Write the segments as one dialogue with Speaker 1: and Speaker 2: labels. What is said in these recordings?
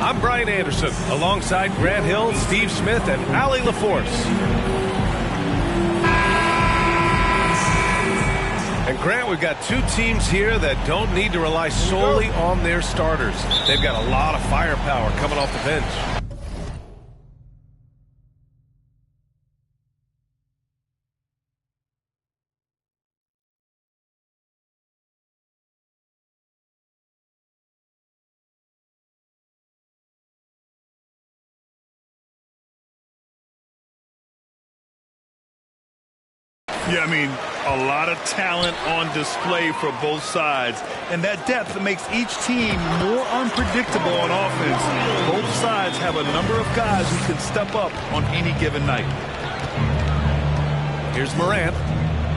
Speaker 1: I'm Brian Anderson, alongside Grant Hill, Steve Smith, and Allie LaForce. And Grant, we've got two teams here that don't need to rely solely on their starters. They've got a lot of firepower coming off the bench.
Speaker 2: Yeah, I mean, a lot of talent on display for both sides. And that depth makes each team more unpredictable on offense. Both sides have a number of guys who can step up on any given night.
Speaker 1: Here's Morant,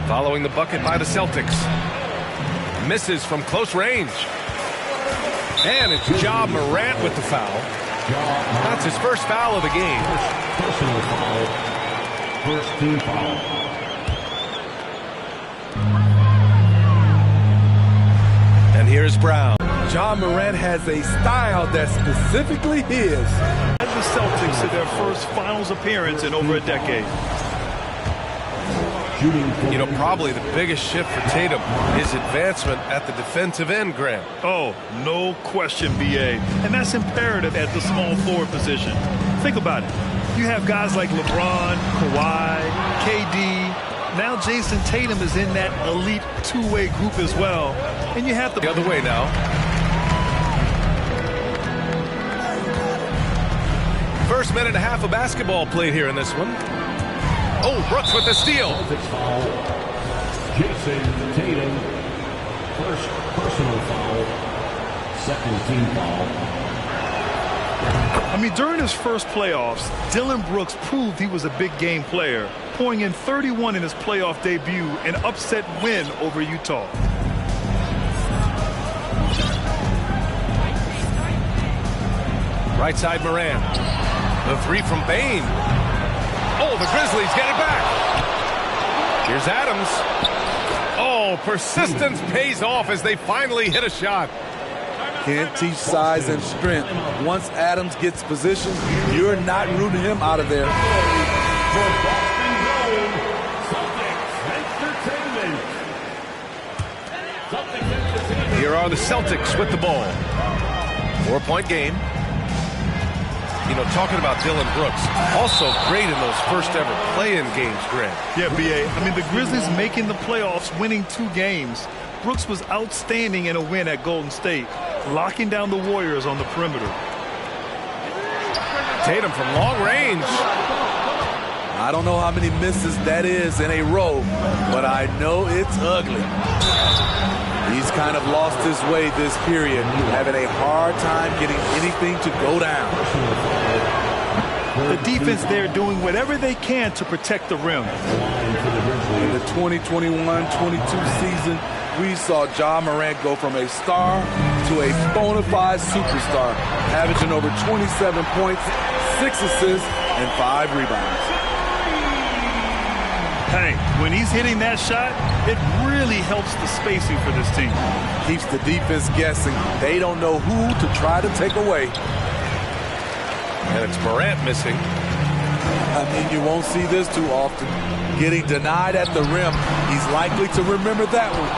Speaker 1: following the bucket by the Celtics. Misses from close range. And it's Ja Morant with the foul. That's his first foul of the game.
Speaker 3: Personal foul. First team foul.
Speaker 1: And here's Brown.
Speaker 4: Ja Morant has a style that's specifically his.
Speaker 2: The Celtics to their first finals appearance in over a decade.
Speaker 1: You know, probably the biggest shift for Tatum is advancement at the defensive end, Grant.
Speaker 2: Oh, no question, B.A. And that's imperative at the small forward position. Think about it. You have guys like LeBron, Kawhi, KD. Now Jason Tatum is in that elite two-way group as well. And you have
Speaker 1: the other way now. First minute and a half of basketball played here in this one. Oh, Brooks with the steal.
Speaker 3: Jason Tatum, first personal foul, second team foul.
Speaker 2: I mean, during his first playoffs, Dillon Brooks proved he was a big game player, pouring in 31 in his playoff debut, an upset win over Utah.
Speaker 1: Right side Morant. The three from Bain. Oh, the Grizzlies get it back. Here's Adams. Oh, persistence pays off as they finally hit a shot.
Speaker 4: Can't teach size and strength. Once Adams gets position, you're not rooting him out of there.
Speaker 1: Here are the Celtics with the ball. 4-point game. You know, talking about Dillon Brooks, also great in those first ever play-in games, Grant.
Speaker 2: Yeah, B.A. I mean, the Grizzlies making the playoffs, winning 2 games. Brooks was outstanding in a win at Golden State, locking down the Warriors on the perimeter.
Speaker 1: Tatum from long range.
Speaker 4: I don't know how many misses that is in a row, but I know it's ugly. He's kind of lost his way this period, having a hard time getting anything to go down.
Speaker 2: The defense there doing whatever they can to protect the rim.
Speaker 4: In the 2021-22 season, we saw Ja Morant go from a star to a bona fide superstar, averaging over 27 points, 6 assists, and 5 rebounds.
Speaker 2: Hey, when he's hitting that shot, it really helps the spacing for this team.
Speaker 4: Keeps the defense guessing. They don't know who to try to take away.
Speaker 1: And it's Morant missing.
Speaker 4: I mean, you won't see this too often. Getting denied at the rim. He's likely to remember that one.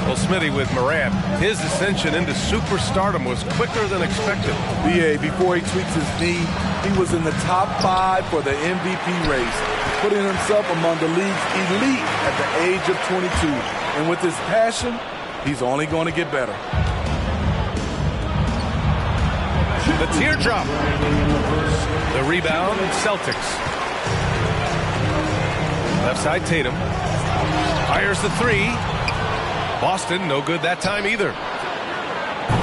Speaker 1: Well, Smitty, with Morant, his ascension into superstardom was quicker than expected.
Speaker 4: B.A., before he tweaks his knee, he was in the top 5 for the MVP race, putting himself among the league's elite at the age of 22. And with his passion, he's only going to get better.
Speaker 1: The teardrop. The rebound, Celtics. Left side, Tatum. Fires the 3. Boston, no good that time either.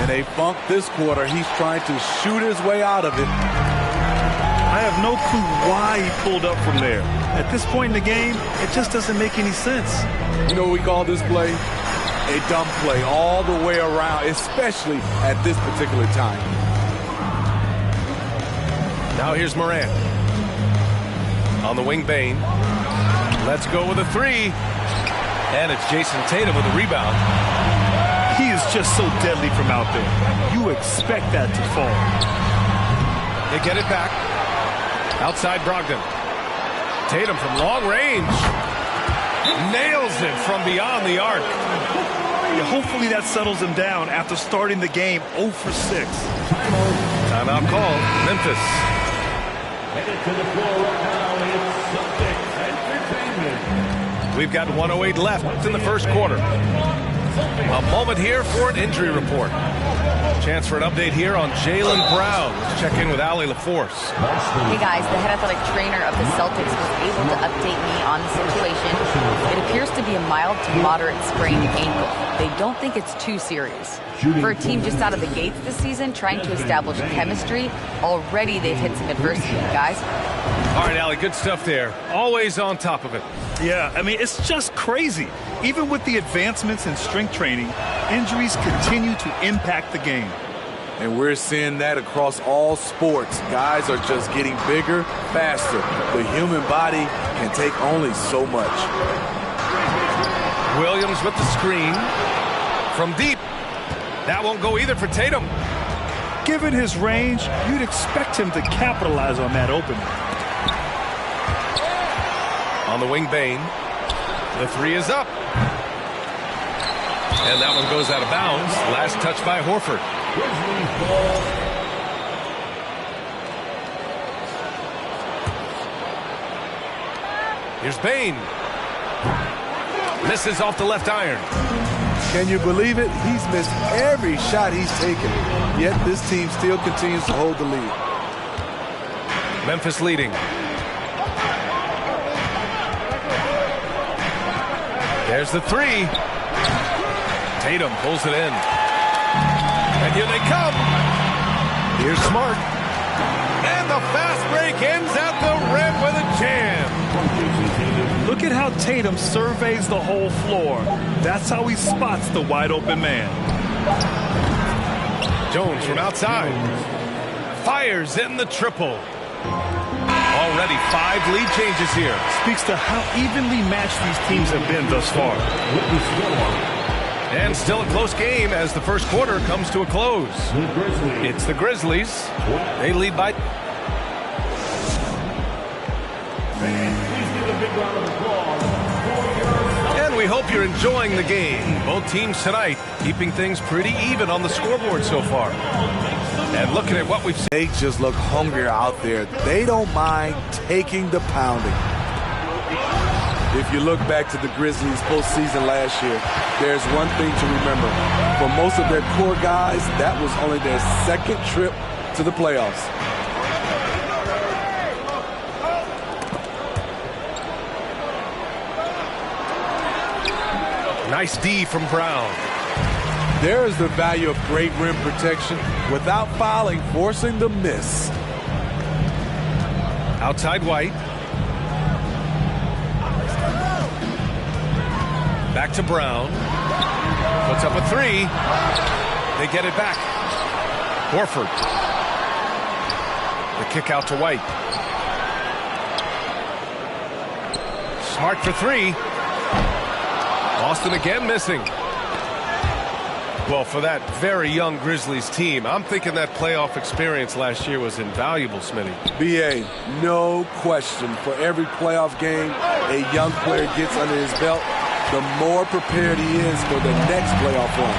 Speaker 4: In a funk this quarter, he's trying to shoot his way out of it.
Speaker 2: I have no clue why he pulled up from there. At this point in the game, it just doesn't make any sense.
Speaker 4: You know what we call this play? A dumb play all the way around, especially at this particular time.
Speaker 1: Now here's Morant. On the wing, Bain. Let's go with a 3. And it's Jason Tatum with a rebound.
Speaker 2: He is just so deadly from out there. You expect that to fall.
Speaker 1: They get it back. Outside Brogdon. Tatum from long range. Nails it from beyond the arc.
Speaker 2: Yeah, hopefully that settles him down after starting the game 0 for 6.
Speaker 1: Timeout call. Memphis.
Speaker 3: Headed to the floor right now, it's Celtics Entertainment.
Speaker 1: We've got 1:08 left in the first quarter. A moment here for an injury report. Chance for an update here on Jaylen Brown. Let's check in with Allie LaForce.
Speaker 5: Hey guys, the head athletic trainer of the Celtics was able to update me on the situation. It appears to be a mild to moderate sprained ankle. They don't think it's too serious. For a team just out of the gates this season, trying to establish chemistry, already they've hit some adversity, guys.
Speaker 1: All right, Allie, good stuff there. Always on top of it.
Speaker 2: Yeah, I mean, it's just crazy. Even with the advancements in strength training, injuries continue to impact the game.
Speaker 4: And we're seeing that across all sports. Guys are just getting bigger, faster. The human body can take only so much.
Speaker 1: Williams with the screen. From deep. That won't go either for Tatum.
Speaker 2: Given his range, you'd expect him to capitalize on that opening.
Speaker 1: On the wing, Bane. The three is up. And that one goes out of bounds. Last touch by Horford. Here's Bane. Misses off the left iron.
Speaker 4: Can you believe it? He's missed every shot he's taken. Yet this team still continues to hold the lead.
Speaker 1: Memphis leading. There's the three. Tatum pulls it in. And here they come. Here's Smart. And the fast break ends at the rim with a jam.
Speaker 2: Look at how Tatum surveys the whole floor. That's how he spots the wide open man.
Speaker 1: Jones from outside. Fires in the triple. Already 5 lead changes here.
Speaker 2: Speaks to how evenly matched these teams have been thus far.
Speaker 1: And still a close game as the first quarter comes to a close. It's the Grizzlies. They lead by... And we hope you're enjoying the game. Both teams tonight keeping things pretty even on the scoreboard so far. And looking at what we've seen.
Speaker 4: They just look hungrier out there. They don't mind taking the pounding. If you look back to the Grizzlies postseason last year, there's one thing to remember. For most of their core guys, that was only their second trip to the playoffs.
Speaker 1: Nice D from Brown.
Speaker 4: There is the value of great rim protection without fouling, forcing the miss.
Speaker 1: Outside White. Back to Brown. Puts up a three. They get it back. Horford. The kick out to White. Smart for three. Boston again missing. Well, for that very young Grizzlies team, I'm thinking that playoff experience last year was invaluable, Smitty.
Speaker 4: BA, no question. For every playoff game a young player gets under his belt, the more prepared he is for the next playoff run.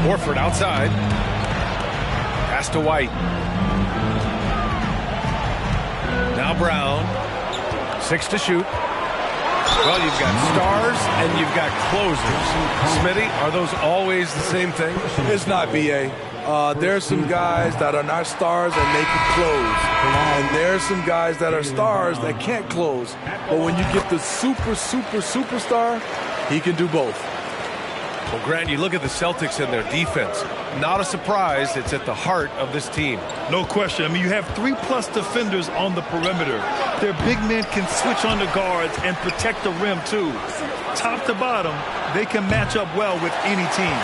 Speaker 1: Horford outside. Pass to White. Now Brown. 6 to shoot. Well, you've got stars and you've got closers. Smitty, are those always the same thing?
Speaker 4: It's not, BA. There are some guys that are not stars and they can close. And there are some guys that are stars that can't close. But when you get the superstar, he can do both.
Speaker 1: Well, Grant, you look at the Celtics and their defense. Not a surprise, it's at the heart of this team.
Speaker 2: No question. I mean, you have 3+ defenders on the perimeter. Their big men can switch on the guards and protect the rim, too. Top to bottom, they can match up well with any team.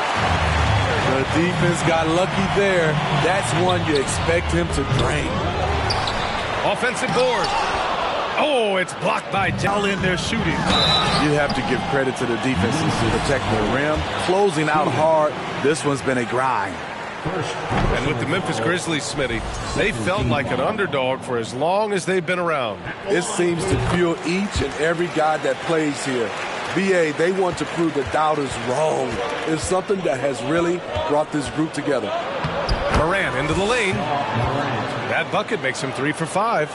Speaker 4: The defense got lucky there. That's one you expect him to drain.
Speaker 1: Offensive board. Oh, it's blocked by
Speaker 2: All in their shooting.
Speaker 4: You have to give credit to the defenses protecting the rim, closing out hard. This one's been a grind.
Speaker 1: And with the Memphis Grizzlies, Smitty, they felt like an underdog for as long as they've been around.
Speaker 4: It seems to fuel each and every guy that plays here. BA, they want to prove the doubters wrong. It's something that has really brought this group together.
Speaker 1: Morant into the lane. That bucket makes him 3 for 5.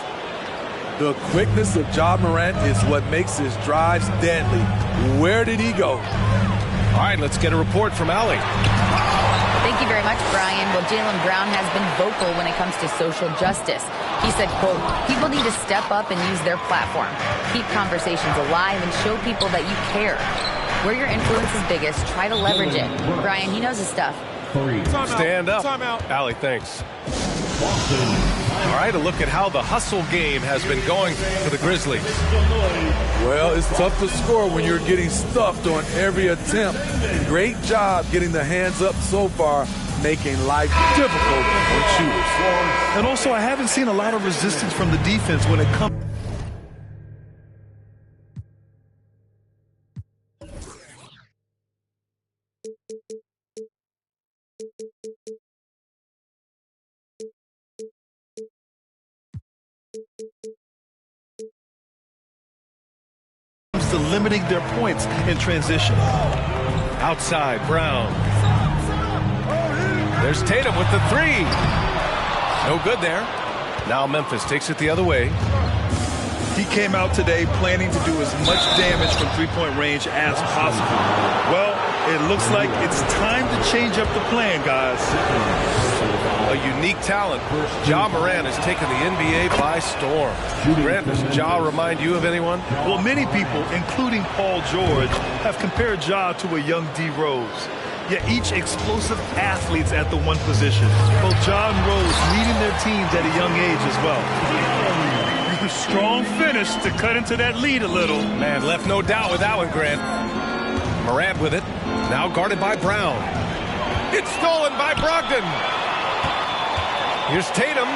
Speaker 4: The quickness of Ja Morant is what makes his drives deadly. Where did he go?
Speaker 1: All right, let's get a report from Allie.
Speaker 5: Thank you very much, Brian. Well, Jaylen Brown has been vocal when it comes to social justice. He said, quote, people need to step up and use their platform. Keep conversations alive and show people that you care. Where your influence is biggest, try to leverage it. Brian, he knows his stuff.
Speaker 1: Stand up. Allie, thanks. All right, a look at how the hustle game has been going for the Grizzlies.
Speaker 4: Well, it's tough to score when you're getting stuffed on every attempt. Great job getting the hands up so far, making life difficult on shooters.
Speaker 2: And also, I haven't seen a lot of resistance from the defense when it comes. To limiting their points in transition.
Speaker 1: Outside, Brown. There's Tatum with the 3. No good there. Now Memphis takes it the other way.
Speaker 2: He came out today planning to do as much damage from three-point range as possible. Well, it looks like it's time to change up the plan, guys.
Speaker 1: A unique talent. Ja Morant has taken the NBA by storm. Grant, does Ja remind you of anyone?
Speaker 2: Well, many people, including Paul George, have compared Ja to a young D. Rose. Yet each explosive athletes at the one position. Both Ja and Rose leading their teams at a young age as well. Strong finish to cut into that lead a little.
Speaker 1: Man, left no doubt with that one, Grant. Morant with it. Now guarded by Brown. It's stolen by Brogdon. Here's Tatum.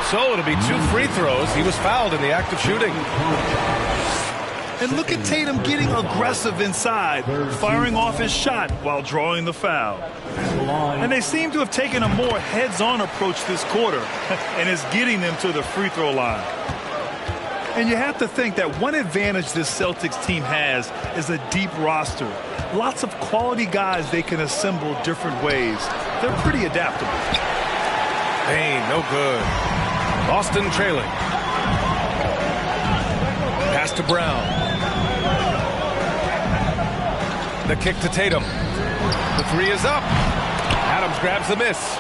Speaker 1: So it'll be 2 free throws. He was fouled in the act of shooting.
Speaker 2: And look at Tatum getting aggressive inside, firing off his shot while drawing the foul. And they seem to have taken a more heads-on approach this quarter, and it's getting them to the free throw line. And you have to think that one advantage this Celtics team has is a deep roster. Lots of quality guys they can assemble different ways. They're pretty adaptable.
Speaker 1: Payne, no good. Boston trailing. Pass to Brown. The kick to Tatum. The 3 is up. Adams grabs the miss.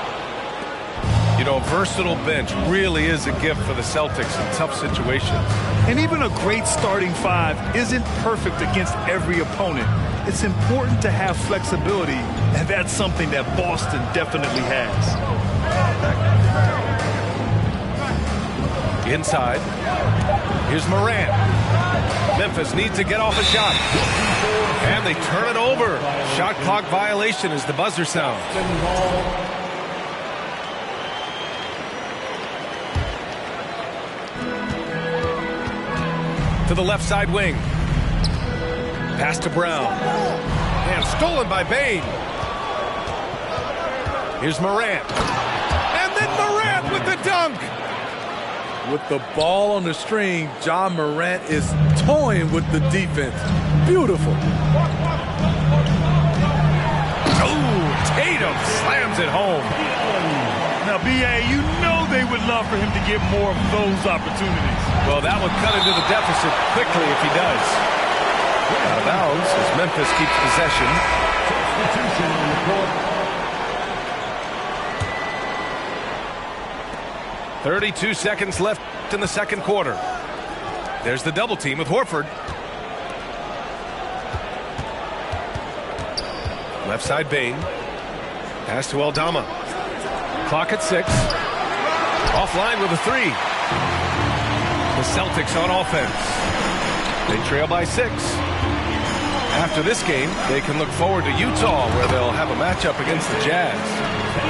Speaker 1: You know, a versatile bench really is a gift for the Celtics in tough situations.
Speaker 2: And even a great starting 5 isn't perfect against every opponent. It's important to have flexibility, and that's something that Boston definitely has.
Speaker 1: Inside. Here's Morant. Memphis needs to get off a shot. And they turn it over. Shot clock violation as the buzzer sounds. To the left side wing. Pass to Brown. And stolen by Bane. Here's Morant. And then Morant with the dunk.
Speaker 4: With the ball on the string, Ja Morant is toying with the defense. Beautiful.
Speaker 1: Oh, Tatum slams it home.
Speaker 2: Now, B.A., you know they would love for him to get more of those opportunities.
Speaker 1: Well, that would cut into the deficit quickly if he does. Out of bounds as Memphis keeps possession. 32 seconds left in the second quarter. There's the double team with Horford. Left side Bane. Pass to Aldama. Clock at 6. Offline with a 3. The Celtics on offense. They trail by 6. After this game, they can look forward to Utah, where they'll have a matchup against the Jazz.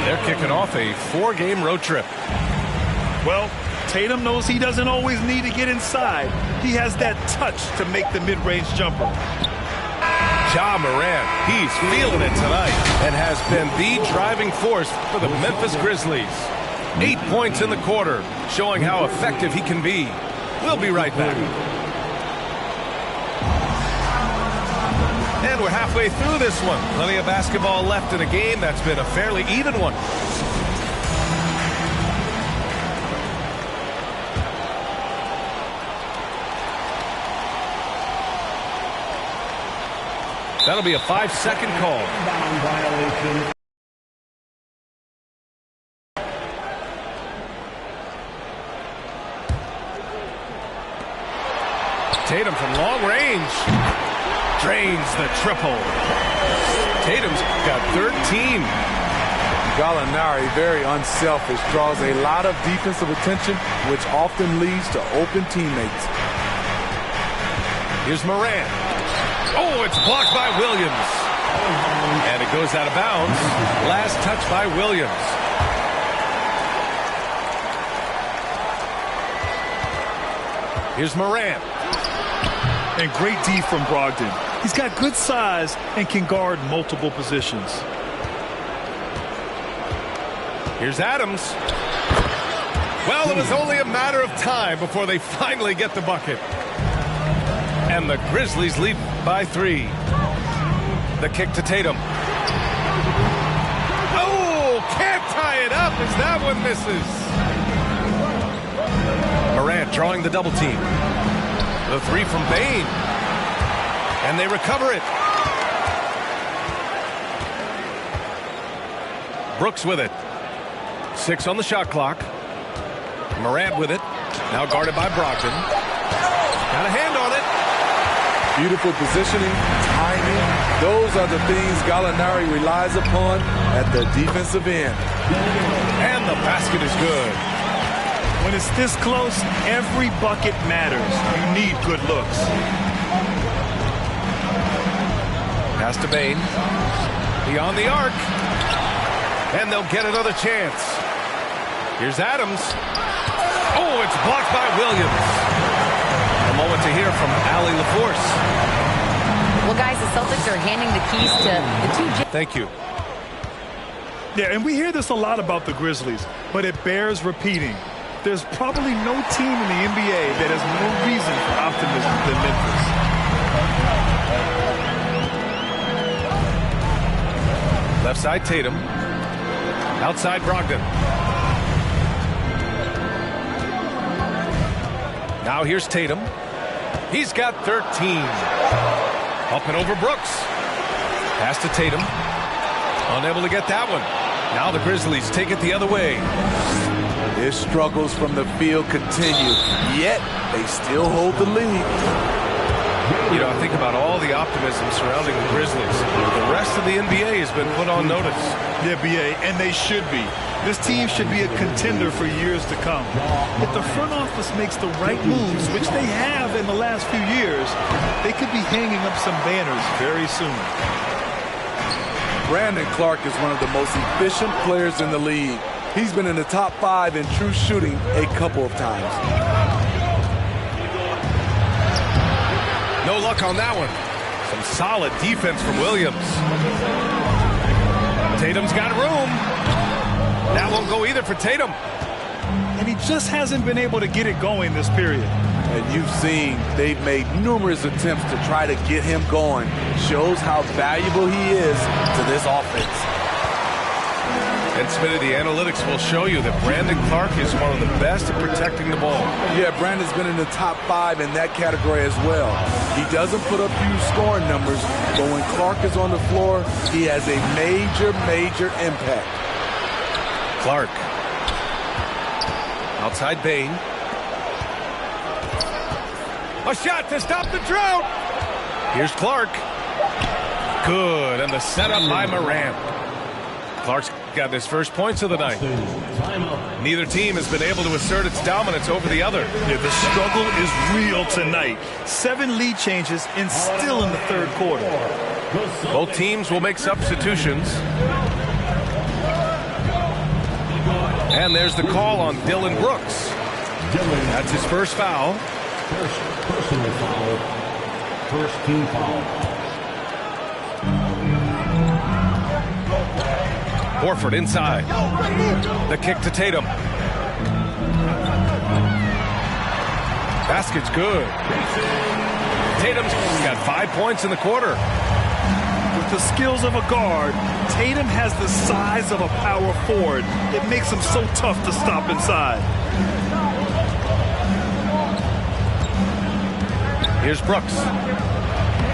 Speaker 1: They're kicking off a 4-game road trip.
Speaker 2: Well, Tatum knows he doesn't always need to get inside. He has that touch to make the mid-range jumper.
Speaker 1: Ja Morant, he's feeling it tonight and has been the driving force for the Memphis Grizzlies. 8 points in the quarter, showing how effective he can be. We'll be right back. And we're halfway through this one. Plenty of basketball left in a game that's been a fairly even one. That'll be a 5-second call.
Speaker 3: Violation.
Speaker 1: Tatum from long range. Drains the triple. Tatum's got 13.
Speaker 4: Gallinari, very unselfish, draws a lot of defensive attention, which often leads to open teammates.
Speaker 1: Here's Morant. Oh, it's blocked by Williams. And it goes out of bounds. Last touch by Williams. Here's Morant.
Speaker 2: And great D from Brogdon. He's got good size and can guard multiple positions.
Speaker 1: Here's Adams. Well, it was only a matter of time before they finally get the bucket. And the Grizzlies lead by 3. The kick to Tatum. Oh, can't tie it up as that one misses. Morant drawing the double team. The 3 from Bain. And they recover it. Brooks with it. 6 on the shot clock. Morant with it. Now guarded by Brogdon. Got a hand on it.
Speaker 4: Beautiful positioning, timing. Those are the things Gallinari relies upon at the defensive end.
Speaker 1: And the basket is good.
Speaker 2: When it's this close, every bucket matters. You need good looks.
Speaker 1: Pass to Bain. Beyond the arc. And they'll get another chance. Here's Adams. Oh, it's blocked by Williams. A moment to hear from Allie LaForce.
Speaker 5: Well, guys, the Celtics are handing the keys to the 2.
Speaker 1: Thank you.
Speaker 2: Yeah, and we hear this a lot about the Grizzlies, but it bears repeating. There's probably no team in the NBA that has more reason for optimism than Memphis.
Speaker 1: Left side Tatum. Outside Brogdon. Now here's Tatum. He's got 13. Up and over Brooks. Pass to Tatum. Unable to get that one. Now the Grizzlies take it the other way.
Speaker 4: His struggles from the field continue, yet they still hold the lead.
Speaker 1: You know, I think about all the optimism surrounding the Grizzlies. The rest of the NBA has been put on notice.
Speaker 2: Yeah, BA, and they should be. This team should be a contender for years to come. If the front office makes the right moves, which they have in the last few years, they could be hanging up some banners very soon.
Speaker 4: Brandon Clark is one of the most efficient players in the league. He's been in the top 5 in true shooting a couple of times.
Speaker 1: No luck on that one. Some solid defense from Williams. Tatum's got room. That won't go either for Tatum.
Speaker 2: And he just hasn't been able to get it going this period.
Speaker 4: And you've seen they've made numerous attempts to try to get him going. Shows how valuable he is to this offense.
Speaker 1: And Smitty, the analytics will show you that Brandon Clark is one of the best at protecting the ball.
Speaker 4: Yeah, Brandon's been in the top 5 in that category as well. He doesn't put up huge scoring numbers, but when Clark is on the floor, he has a major impact.
Speaker 1: Clark. Outside Bain. A shot to stop the drought. Here's Clark. Good, and the setup by Morant. Clark's got his first points of the night. Neither team has been able to assert its dominance over the other.
Speaker 2: Yeah, the struggle is real tonight. 7 lead changes and still in the third quarter.
Speaker 1: Both teams will make substitutions. And there's the call on Dylan Brooks. That's his first foul.
Speaker 3: First personal foul. First team foul.
Speaker 1: Horford inside. The kick to Tatum. Basket's good. Tatum's got 5 points in the quarter.
Speaker 2: With the skills of a guard, Tatum has the size of a power forward. It makes him so tough to stop inside.
Speaker 1: Here's Brooks.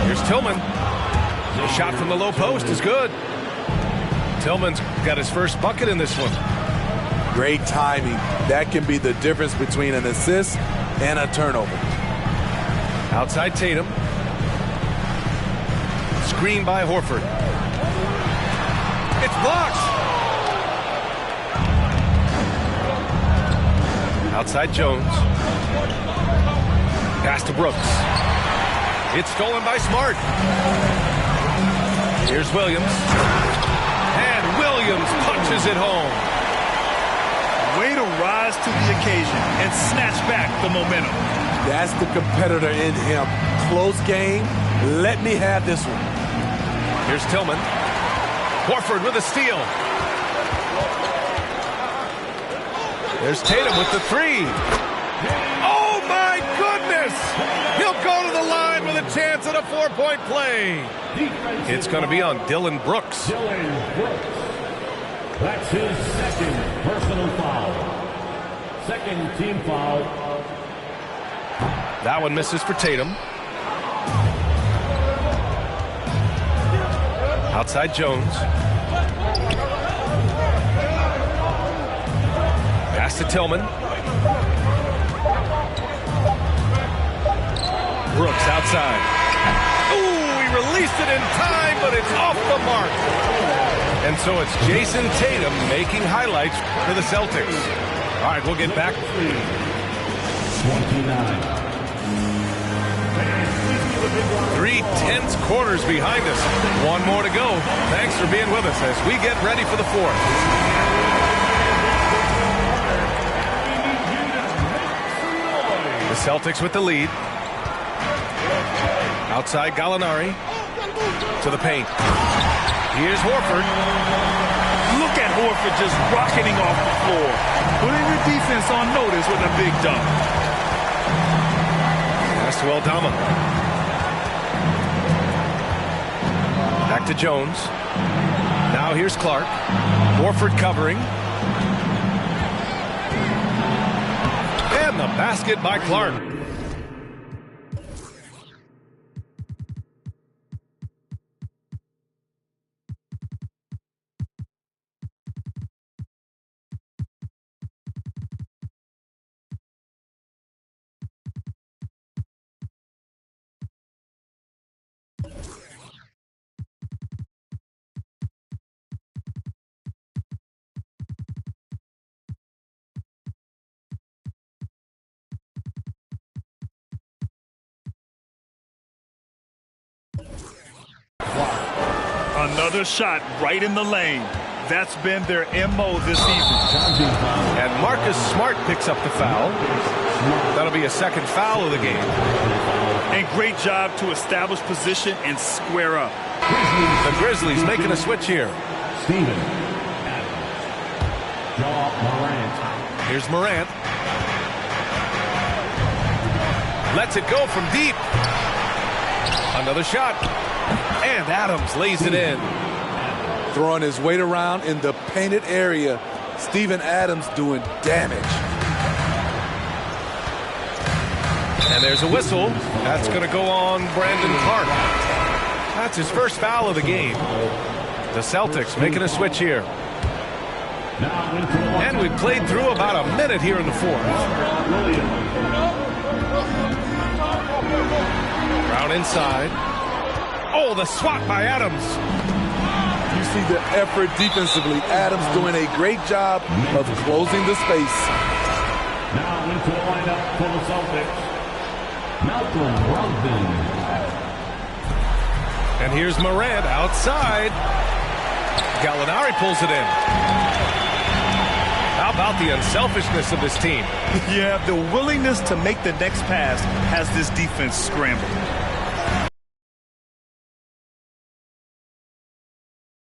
Speaker 1: Here's Tillman. The shot from the low post is good. Tillman's got his first bucket in this one.
Speaker 4: Great timing. That can be the difference between an assist and a turnover.
Speaker 1: Outside Tatum. Screen by Horford. It's blocked. Outside Jones. Pass to Brooks. It's stolen by Smart. Here's Williams. And Williams punches it home.
Speaker 2: Way to rise to the occasion and snatch back the momentum.
Speaker 4: That's the competitor in him. Close game. Let me have this one.
Speaker 1: Here's Tillman. Horford with a steal. There's Tatum with the three. Oh, my goodness! He'll go to the line with a chance at a 4-point play. It's going to be on Dillon Brooks.
Speaker 3: Dillon Brooks. That's his second personal foul. Second team foul.
Speaker 1: That one misses for Tatum. Outside Jones. Pass to Tillman. Brooks outside. Ooh, he released it in time, but it's off the mark. And so it's Jason Tatum making highlights for the Celtics. All right, we'll get back.
Speaker 3: 29.
Speaker 1: 3 tense quarters behind us. One more to go. Thanks for being with us as we get ready for the fourth. The Celtics with the lead. Outside Gallinari. To the paint. Here's Horford.
Speaker 2: Look at Horford just rocketing off the floor. Putting the defense on notice with a big dunk.
Speaker 1: Pass to Aldama. Back to Jones. Now here's Clark. Horford covering. And the basket by Clark.
Speaker 2: Another shot right in the lane. That's been their MO this season.
Speaker 1: And Marcus Smart picks up the foul. That'll be a second foul of the game.
Speaker 2: And great job to establish position and square up.
Speaker 1: The Grizzlies making a switch here.
Speaker 3: Steven. Morant.
Speaker 1: Here's Morant. Lets it go from deep. Another shot. And Adams lays it in.
Speaker 4: Throwing his weight around in the painted area. Steven Adams doing damage.
Speaker 1: And there's a whistle. That's going to go on Brandon Clark. That's his first foul of the game. The Celtics making a switch here. And we've played through about a minute here in the fourth. Brown inside. Oh, the swat by Adams.
Speaker 4: You see the effort defensively. Adams doing a great job of closing the space.
Speaker 3: Now into the lineup for the Celtics. Malcolm Brogdon.
Speaker 1: And here's Morant outside. Gallinari pulls it in. How about the unselfishness of this team?
Speaker 2: Yeah, the willingness to make the next pass has this defense scrambled.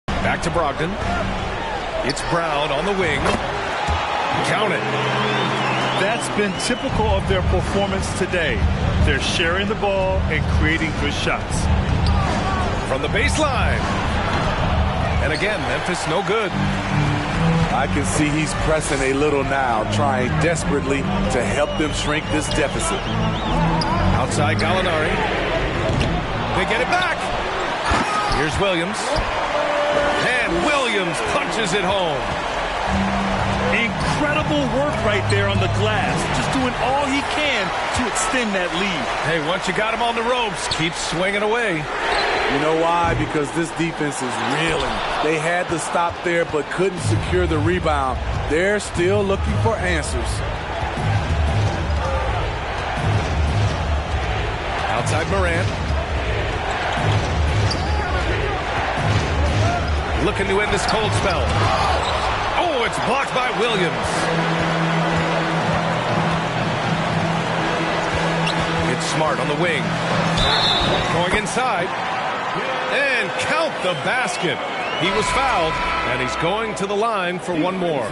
Speaker 1: Back to Brogdon. It's Brown on the wing. Count it.
Speaker 2: That's been typical of their performance today. They're sharing the ball and creating good shots.
Speaker 1: From the baseline. And again, Memphis no good.
Speaker 4: I can see he's pressing a little now, trying desperately to help them shrink this deficit.
Speaker 1: Outside Gallinari. They get it back. Here's Williams. And Williams punches it home.
Speaker 2: Incredible work right there on the glass. Just doing all he can to extend that lead.
Speaker 1: Hey, once you got him on the ropes, keep swinging away.
Speaker 4: You know why? Because this defense is reeling. They had to stop there but couldn't secure the rebound. They're still looking for answers.
Speaker 1: Outside Morant. Looking to end this cold spell. Oh, it's blocked by Williams. It's Smart on the wing. Going inside. And count the basket. He was fouled, and he's going to the line for one more. All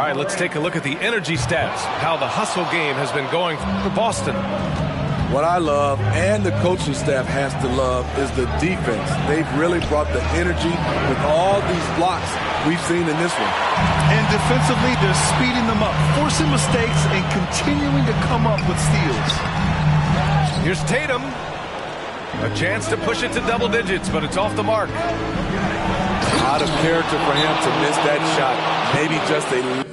Speaker 1: right, let's take a look at the energy stats, how the hustle game has been going for Boston.
Speaker 4: What I love, and the coaching staff has to love, is the defense. They've really brought the energy with all these blocks we've seen in this one.
Speaker 2: And defensively, they're speeding them up, forcing mistakes, and continuing to come up with steals.
Speaker 1: Here's Tatum. A chance to push it to double digits, but it's off the mark.
Speaker 4: Out of character for him to miss that shot. Maybe just a...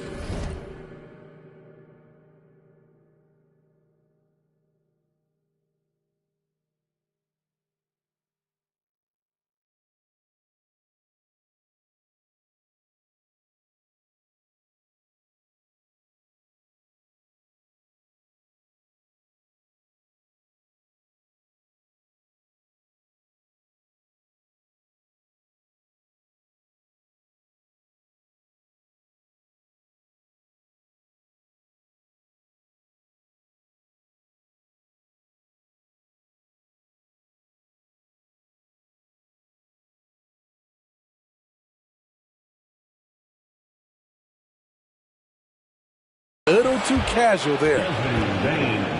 Speaker 4: little too casual there.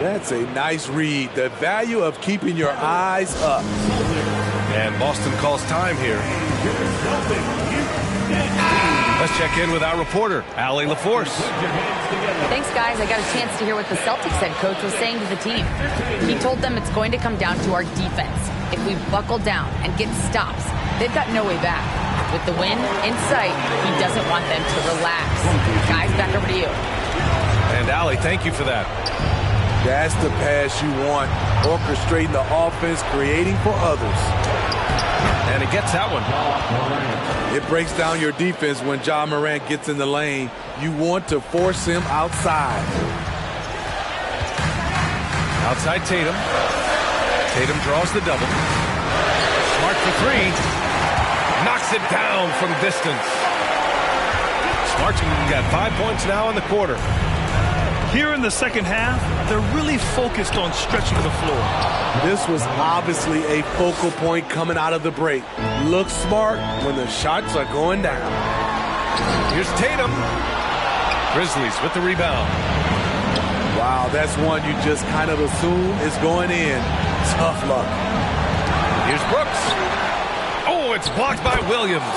Speaker 4: That's a nice read. The value of keeping your eyes up.
Speaker 1: And Boston calls time here. Let's check in with our reporter, Allie LaForce.
Speaker 5: Thanks, guys. I got a chance to hear what the Celtics head coach was saying to the team. He told them it's going to come down to our defense. If we buckle down and get stops, they've got no way back. With the win in sight, he doesn't want them to relax. Guys, back over to you.
Speaker 1: And Allie, thank you for that.
Speaker 4: That's the pass you want. Orchestrating the offense, creating for others.
Speaker 1: And it gets that one.
Speaker 4: It breaks down your defense when Ja Morant gets in the lane. You want to force him outside.
Speaker 1: Outside Tatum. Tatum draws the double. Smart for three. Knocks it down from distance. Smart's got 5 points now in the quarter.
Speaker 2: Here in the second half, they're really focused on stretching the floor.
Speaker 4: This was obviously a focal point coming out of the break. Look smart when the shots are going down.
Speaker 1: Here's Tatum. Grizzlies with the rebound.
Speaker 4: Wow, that's one you just kind of assume is going in. Tough luck.
Speaker 1: Here's Brooks. Oh, it's blocked by Williams.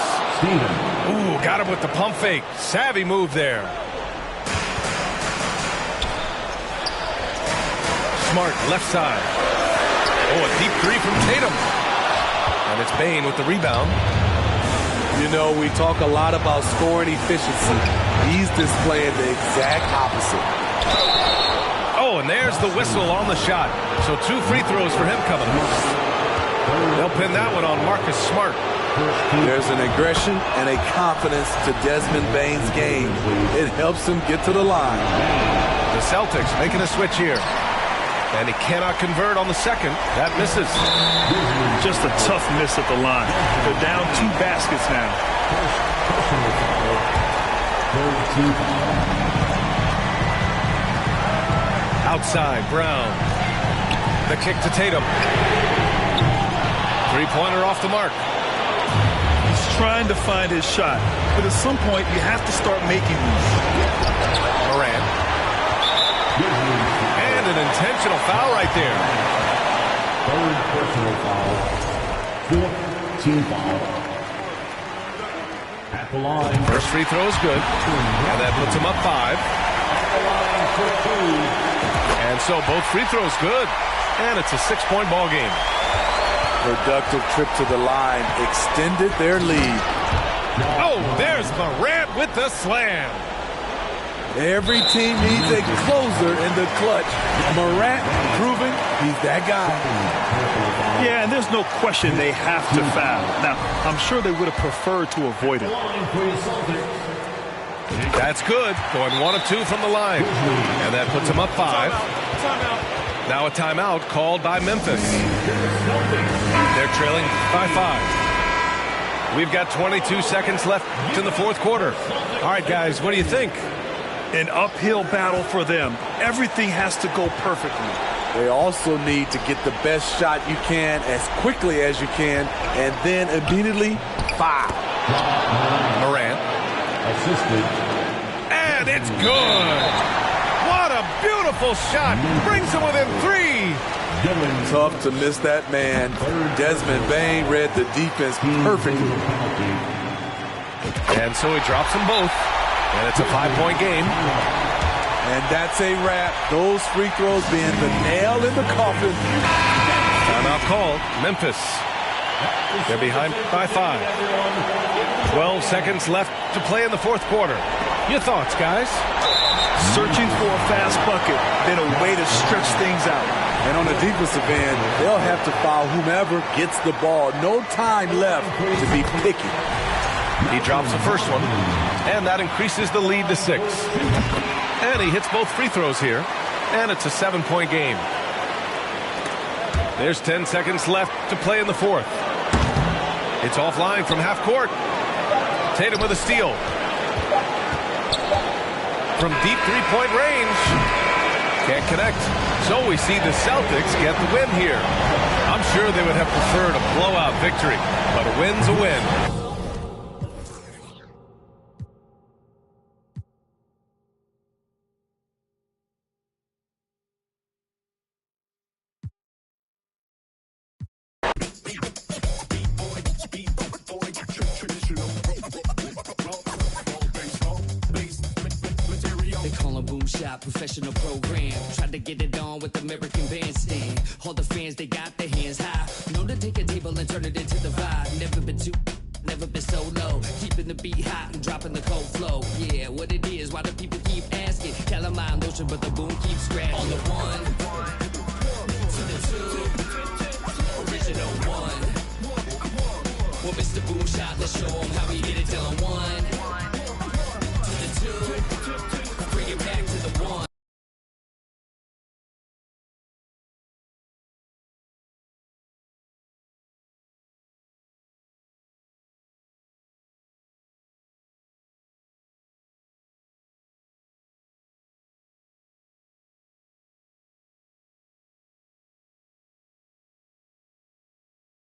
Speaker 1: Ooh, got him with the pump fake. Savvy move there. Smart, left side. Oh, a deep three from Tatum. And it's Bane with the rebound.
Speaker 4: You know, we talk a lot about scoring efficiency. He's displaying the exact opposite.
Speaker 1: Oh, and there's the whistle on the shot. So 2 free throws for him coming up. They'll pin that one on Marcus Smart.
Speaker 4: There's an aggression and a confidence to Desmond Bane's game. It helps him get to the line.
Speaker 1: The Celtics making a switch here. And he cannot convert on the second. That misses.
Speaker 2: Just a tough miss at the line. They're down 2 baskets now.
Speaker 1: Outside, Brown. The kick to Tatum. Three-pointer off the mark.
Speaker 2: He's trying to find his shot, but at some point you have to start making these.
Speaker 1: Morant. And an intentional foul right there.
Speaker 3: Third personal foul. Fourth team foul. At the line.
Speaker 1: First free throw is good. And that puts him up 5.
Speaker 3: At the line for 2.
Speaker 1: And so both free throws good. And it's a 6-point ball game.
Speaker 4: Productive trip to the line extended their lead.
Speaker 1: Oh, there's Morant with the slam.
Speaker 4: Every team needs a closer in the clutch. Morant proving he's that guy.
Speaker 2: Yeah, and there's no question they have to foul. Now, I'm sure they would have preferred to avoid it.
Speaker 1: That's good. Going 1 of 2 from the line. And that puts him up 5. Now a timeout called by Memphis. They're trailing by 5. We've got 22 seconds left in the fourth quarter. All right, guys, what do you think?
Speaker 2: An uphill battle for them. Everything has to go perfectly.
Speaker 4: They also need to get the best shot you can as quickly as you can, and then immediately foul.
Speaker 1: Morant.
Speaker 3: Assisted.
Speaker 1: And it's good. What a beautiful shot. Brings him within 3.
Speaker 4: Tough to miss that man. Desmond Bain read the defense perfectly.
Speaker 1: And so he drops them both. And it's a 5-point game.
Speaker 4: And that's a wrap. Those free throws being the nail in the coffin.
Speaker 1: Timeout called. Memphis. They're behind by 5. 12 seconds left to play in the fourth quarter. Your thoughts, guys?
Speaker 2: Searching for a fast bucket, then a way to stretch things out.
Speaker 4: And on the defensive end, they'll have to foul whomever gets the ball. No time left to be picky.
Speaker 1: He drops the first one, and that increases the lead to 6. And he hits both free throws here, and it's a 7-point game. There's 10 seconds left to play in the fourth. It's offline from half court. Tatum with a steal. From deep three-point range. Can't connect. So we see the Celtics get the win here. I'm sure they would have preferred a blowout victory, but a win's a win.
Speaker 6: Professional program, tried to get it on with American Bandstand. All the fans, they got their hands high. Known to take a table and turn it into the vibe. Never been too, never been so low. Keeping the beat hot and dropping the cold flow. Yeah, what it is, why do people keep asking? Calamine lotion, but the boom keeps scratching. On the 1 to the 2, original 1. Well, Mr. Boom Shot, let's show him how we get it done.